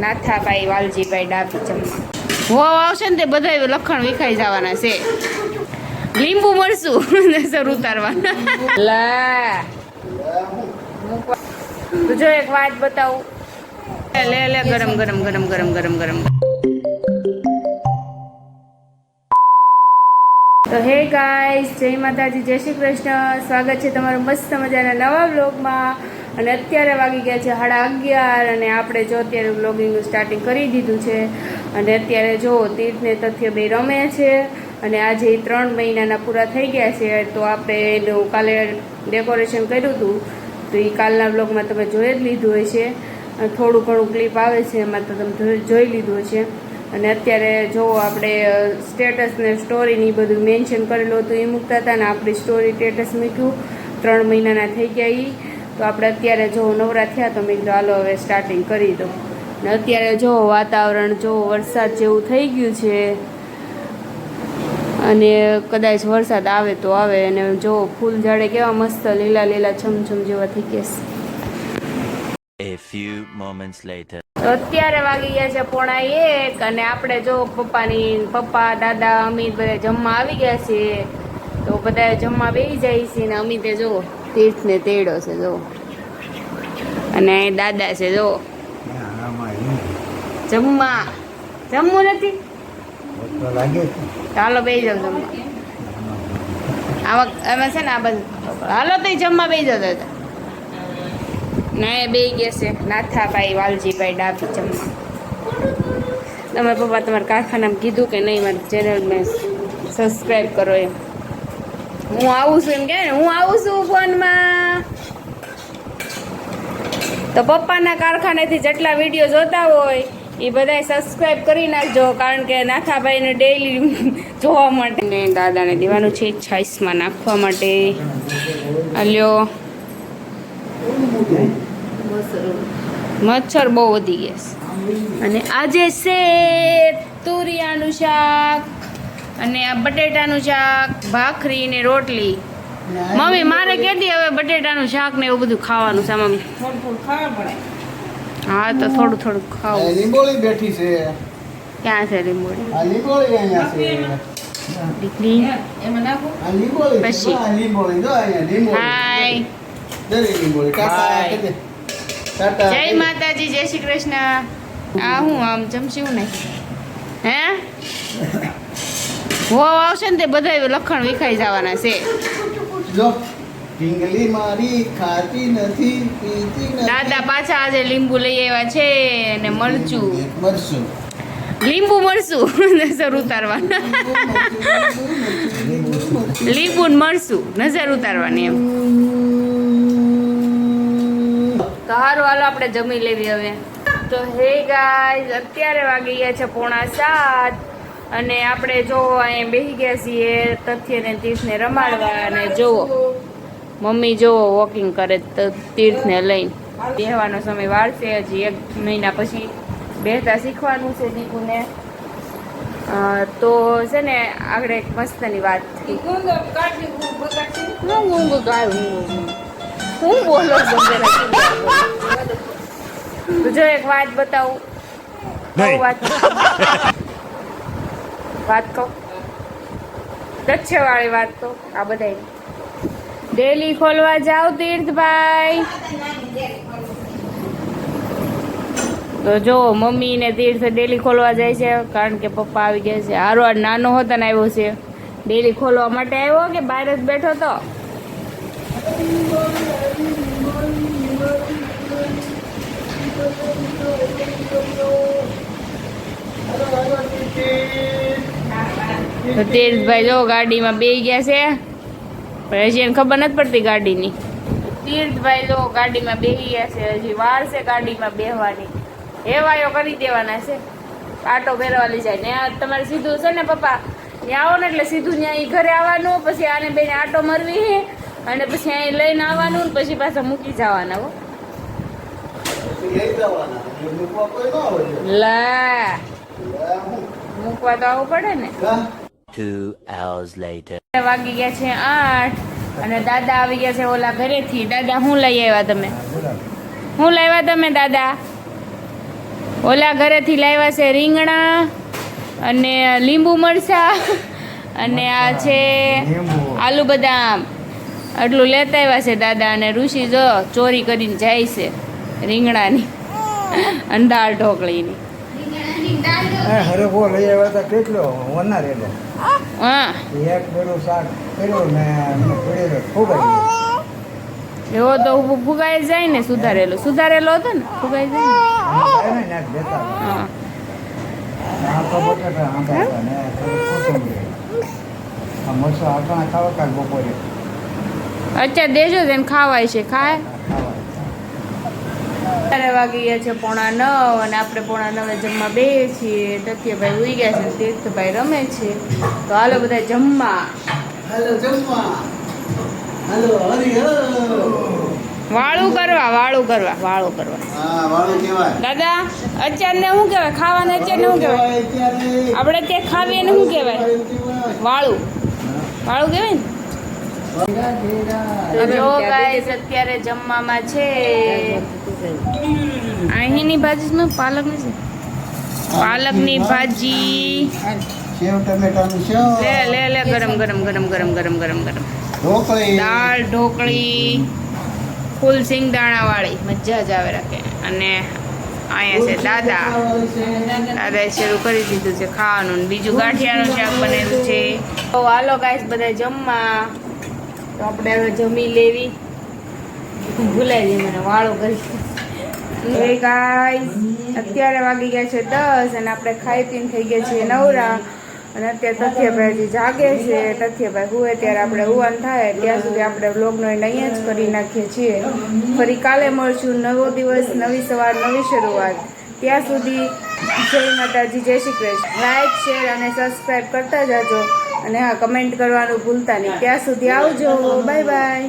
નાથાભાઈ વાલજીભાઈ ડાભી જમવા. હો આવશે ને તે બધા લખણ વિખાઈ જવાના છે. લીંબુ મળશું નસર ઉતારવાના. લા તું જો એક વાત બતાવું. લે લે ગરમ ગરમ ગરમ ગરમ ગરમ ગરમ. તો હે ગાઈસ, જય માતાજી, જય શ્રી કૃષ્ણ. સ્વાગત છે તમારું મસ્ત મજાના નવા વ્લોગમાં. અને અત્યારે વાગી ગયા છે 11:30 અને આપણે જો અત્યારે વ્લોગિંગનું સ્ટાર્ટિંગ કરી દીધું છે. અને અત્યારે જો તીર્થ ને તથ્ય બે રમે છે. અને આજે 3 મહિનાના પૂરા થઈ ગયા છે. તો આપણે એનું કાલે ડેકોરેશન કર્યું હતું, તો એ કાલના વ્લોગમાં તમે જોઈ જ લીધું હોય છે. થોડું ઘણું ક્લિપ આવે છે એમાં તો તમે જોઈ લીધું હશે. અને અત્યારે જો આપણે સ્ટેટસ ને સ્ટોરીની બધું મેન્શન કરેલું હતું એ મૂકતા હતા, ને આપણી સ્ટોરી સ્ટેટસ મૂક્યું 3 મહિનાના થઈ ગયા એ. તો આપણે અત્યારે જો નવરા થયા તો મેં કીધું હાલો હવે સ્ટાર્ટિંગ કરી દો. ને અત્યારે જો વાતાવરણ જો વરસાદ જેવું થઈ ગયું છે, અને કદાચ વરસાદ આવે તો આવે. અને જો ફૂલ ઝાડે કેવા મસ્ત લીલા લીલા છમછમ જેવા થઈ ગયા છે. A few moments later. તો અત્યારે વાગી ગયા છે 1:30 અને આપણે જો પપ્પા દાદા અમિત બધા જમવા આવી ગયા છે. તો બધા જમવા બેસી જાય છે. ને અમિતે જો તીર્થને તેડો છે જો, અને દાદા છે જો જમવું નથી. હાલો બેસી જાવ જમવા. આમાં છે ને આ બધું હાલો તો જમવા બેસી જાવ દાદા. ના બે ગયા છે નાથાભાઈ વાલજીભાઈ ડાભી જમવા. તમારા પપ્પા તમારા કારખાનામાં કીધું કે નહીં મારી ચેનલમાં સબસ્ક્રાઈબ કરો એમ. હું આવું છું એમ કે ને, હું આવું છું ફોનમાં. તો પપ્પાના કારખાનેથી જેટલા વિડીયો જોતા હોય એ બધાય સબસ્ક્રાઈબ કરી નાખજો, કારણ કે નાથાભાઈને ડેઈલી જોવા માટે. ને દાદાને દેવાનું છે છાશમાં નાખવા માટે. અલ્યો મચ્છર બહુ વધી ગયા છે. અને આજે છે તુરિયાનું શાક અને આ બટેટાનું શાક, ભાખરી ને રોટલી. મમ્મી મારે કહેતી હવે બટેટાનું શાક ને એવું બધું ખાવાનું છે મમ્મી. હા તો થોડું થોડું ખાવું. લીંબોળી બેઠી છે. ક્યાં છે લીંબોળી? આ લીંબોળી અહીંયા છે. દીકરી એમાં નાખો. આ લીંબોળી પછી આ લીંબોળી જો અહીંયા લીંબોળી. હાય દરેક લીંબોળી ટાટા કહે. ટાટા. જય માતાજી, જય શ્રી કૃષ્ણ. આ હું આમ જમશું નહીં હે? હો આવશે ને તે બધા લખણ વિખાઈ જવાના છે. જો ઢીંગલી મારી ખાતી નથી, પીતી નથી. દાદા પાછા આજે લીંબુ લઈ આવ્યા છે અને મરચું. મરચું. લીંબુ મળશું નજર ઉતારવાના. લીંબુ ને મળશું નજર ઉતારવાની એમ. તો સારું હાલો આપણે જમી લેવી હવે. તો હે ગાઈઝ, અત્યારે વાગી ગયા છે 6:45 અને આપણે જો અહીંયા બેસી ગયા છીએ તથ્યને તીર્થને રમાડવા. અને જુઓ મમ્મી જુઓ વોકિંગ કરે તીર્થને લઈને. બેહવાનો સમય વાર છે, હજી 1 મહિના પછી બેસતા શીખવાનું છે દીકુને. તો છે ને આગળ એક મસ્તની વાત હું બોલો તો જો એક વાત બતાવું. વાત કહું તથ્યવાળી વાત તો આ બધા ડેલી ખોલવા જાવ તીર્થભાઈ. તો જો મમ્મી ને તીર્થ ડેલી ખોલવા જાય છે, કારણ કે પપ્પા આવી ગયા છે. હારો નાનો હતો ને આવ્યો છે ડેલી ખોલવા માટે આવ્યો કે બહાર જ બેઠો તો. તો તીર્થભાઈ જો ગાડીમાં બેસી ગયા છે, પણ હજી એને ખબર નથી પડતી ગાડીની. તીર્થભાઈ જો ગાડીમાં બેસી ગયા છે, હજી વાર છે ગાડીમાં બેસવાની. હેવાયો કરી દેવાના છે, આટો ફેરવા લઈ જાય ને. તમારે સીધું છે ને પપ્પા ત્યાં આવો ને એટલે સીધું ત્યાં ઘરે આવવાનું, પછી આને બેને આટો મરવી છે, અને પછી અહીં લઈને આવવાનું, ને પછી પાછા મૂકી જવાના. હો લા મૂકવા તો આવવું પડે ને. 2 hours later. વાગી ગયા છે 8 અને દાદા આવી ગયા છે ઓલા ઘરેથી. દાદા શું લઈ આવ્યા તમે? શું લાવ્યા તમે દાદા? ઓલા ઘરેથી લાવ્યા છે રીંગણા અને લીંબુ મરચાં અને આ છે આલુ બદામ. આટલું લેતા આવ્યા છે દાદા. અને ઋષિ જો ચોરી કરીને જાય છે રીંગણાની અને દાળ ઢોકળીની. હરખો લઈ આવ્યા હતા કેટલો વના રેલો હા એક પેલું શાક કર્યું ને પડેલો ખૂબ એવો તો ફુગાઈ જાય ને. સુધારેલો હતો ને ફુગાઈ જાય ને. હા મરચું આપણા ખાવા કાલ બપોરે અત્યારે દેજો તેને ખવાય છે. ખાય. અત્યારે વાગી ગયા છે 8:45 અને આપણે 8:45 જમવા બે છીએ. તથ્યભાઈ ઉઈ ગયા છે, તીર્થભાઈ રમે છે. તો હાલો બધા જમવા. હાલો જમવા. હાલો હરી હો. વાળું કરવા હા વાળું કહેવાય દાદા. અત્યારને શું કહેવાય? ખાવાને અત્યારને શું કહેવાય? આપણે ત્યાં ખાવીએ ને શું કહેવાય? વાળું કહેવાય ને. તો જો ગાઈસ અત્યારે જમવામાં છે અહીંની ભાજી પાલકની છે. પાલકની ભાજી. સેવ ટમેટાનું સેવ લે ગરમ ઢોકળી દાળ ઢોકળી ફૂલ સિંગદાણા વાળી મજા જ આવે રાખે. અને અહીંયા છે દાદાએ શરૂ કરી દીધું છે ખાવાનું. ને બીજું ગાંઠિયાનું શાક બનેલું છે. તો હાલો ગાઈસ બધા જમવા. તો આપણે હવે જમી લેવી. ભૂલાઈ ગઈ મને વાળો કરી. ગાઈસ અત્યારે વાગી ગયા છે 10 અને આપણે ખાઈ પીને થઈ ગયા છીએ નવરા. અને અત્યારે તથ્યભાઈ હજી જાગે છે. તથ્યભાઈ હુએ ત્યારે આપણે હુવાન થાય ત્યાં સુધી આપણે વ્લોગનો એન્ડ અહીંયા જ કરી નાખીએ છીએ. ફરી કાલે મળશું. નવો દિવસ, નવી સવાર, નવી શરૂઆત. ત્યાં સુધી જય માતાજી, જય શ્રી કૃષ્ણ. લાઈક, શેર અને સબસ્ક્રાઈબ કરતા જાજો. અને હા, કમેન્ટ કરવાનું ભૂલતા નહીં. ત્યાં સુધી આવજો. Bye bye.